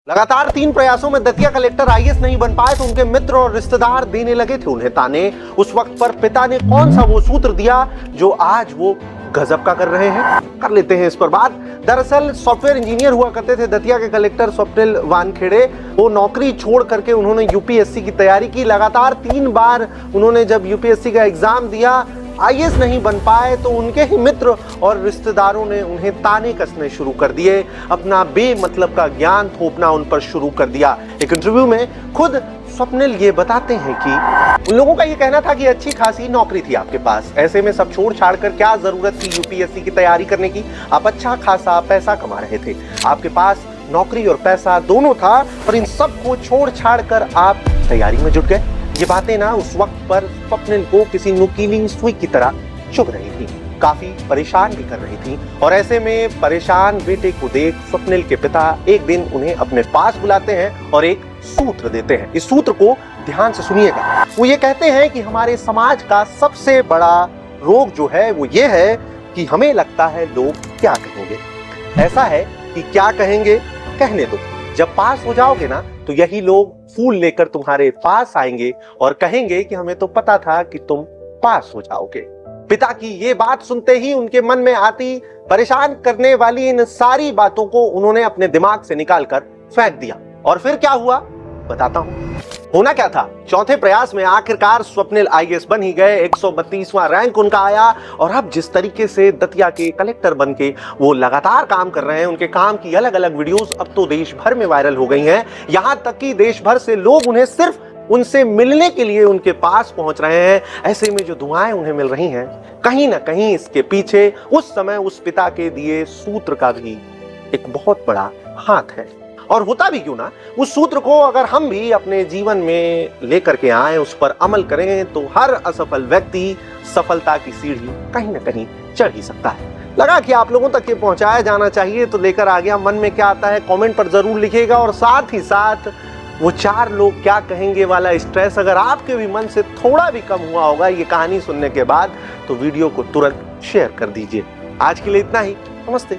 लगातार 3 प्रयासों में दतिया कलेक्टर आईएएस नहीं बन पाए तो उनके मित्र और रिश्तेदार देने लगे थे उन्हें ताने। उस वक्त पर पिता ने कौन सा वो सूत्र दिया जो आज वो गजब का कर रहे हैं, कर लेते हैं इस पर बात। दरअसल सॉफ्टवेयर इंजीनियर हुआ करते थे दतिया के कलेक्टर स्वप्निल वानखेड़े। वो नौकरी छोड़ करके उन्होंने यूपीएससी की तैयारी की। लगातार 3 बार उन्होंने जब यूपीएससी का एग्जाम दिया, आईएएस नहीं बन पाए तो उनके ही मित्र और रिश्तेदारों ने उन्हें ताने कसने शुरू कर दिए, अपना बेमतलब का ज्ञान थोपना उन पर शुरू कर दिया। एक इंटरव्यू में खुद स्वप्निल ये बताते हैं कि उन लोगों का ये कहना था कि अच्छी खासी नौकरी थी आपके पास, ऐसे में सब छोड़ छाड़ कर क्या जरूरत थी यूपीएससी की तैयारी करने की, आप अच्छा खासा पैसा कमा रहे थे, आपके पास नौकरी और पैसा दोनों था और इन सब को छोड़ छाड़ कर आप तैयारी में जुट गए। ये बातें ना उस वक्त पर स्वप्निल को किसी नुकीली सुई की तरह चुभ रही थी, काफी परेशान भी कर रही थी। और ऐसे में परेशान बेटे को देख स्वप्निल के पिता एक दिन उन्हें अपने पास बुलाते हैं और एक सूत्र देते हैं। इस सूत्र को ध्यान से सुनिएगा। वो ये कहते हैं कि हमारे समाज का सबसे बड़ा रोग जो है वो ये है कि हमें लगता है लोग क्या कहेंगे। ऐसा है कि क्या कहेंगे कहने दो, जब पास हो जाओगे ना तो यही लोग फूल लेकर तुम्हारे पास आएंगे और कहेंगे कि हमें तो पता था कि तुम पास हो जाओगे। पिता की ये बात सुनते ही उनके मन में आती परेशान करने वाली इन सारी बातों को उन्होंने अपने दिमाग से निकालकर फेंक दिया। और फिर क्या हुआ बताता हूं। होना क्या था, चौथे प्रयास में आखिरकार स्वप्निल आईएएस बन ही गए। 132वां रैंक उनका आया और अब जिस तरीके से दतिया के कलेक्टर बनके वो लगातार काम कर रहे हैं, उनके काम की अलग अलग वीडियोस अब तो देश भर में वायरल हो गई हैं। यहां तक कि देश भर से लोग उन्हें सिर्फ उनसे मिलने के लिए उनके पास पहुंच रहे हैं। ऐसे में जो दुआएं उन्हें मिल रही हैं, कहीं ना कहीं इसके पीछे उस समय उस पिता के दिए सूत्र का भी एक बहुत बड़ा हाथ है। और होता भी क्यों ना, उस सूत्र को अगर हम भी अपने जीवन में लेकर के आए, उस पर अमल करें तो हर असफल व्यक्ति सफलता की सीढ़ी कहीं ना कहीं चढ़ ही सकता है। लगा कि आप लोगों तक ये पहुंचाया जाना चाहिए तो लेकर आ गया। मन में क्या आता है कमेंट पर जरूर लिखिएगा। और साथ ही साथ वो 4 लोग क्या कहेंगे वाला स्ट्रेस अगर आपके भी मन से थोड़ा भी कम हुआ होगा ये कहानी सुनने के बाद, तो वीडियो को तुरंत शेयर कर दीजिए। आज के लिए इतना ही। नमस्ते।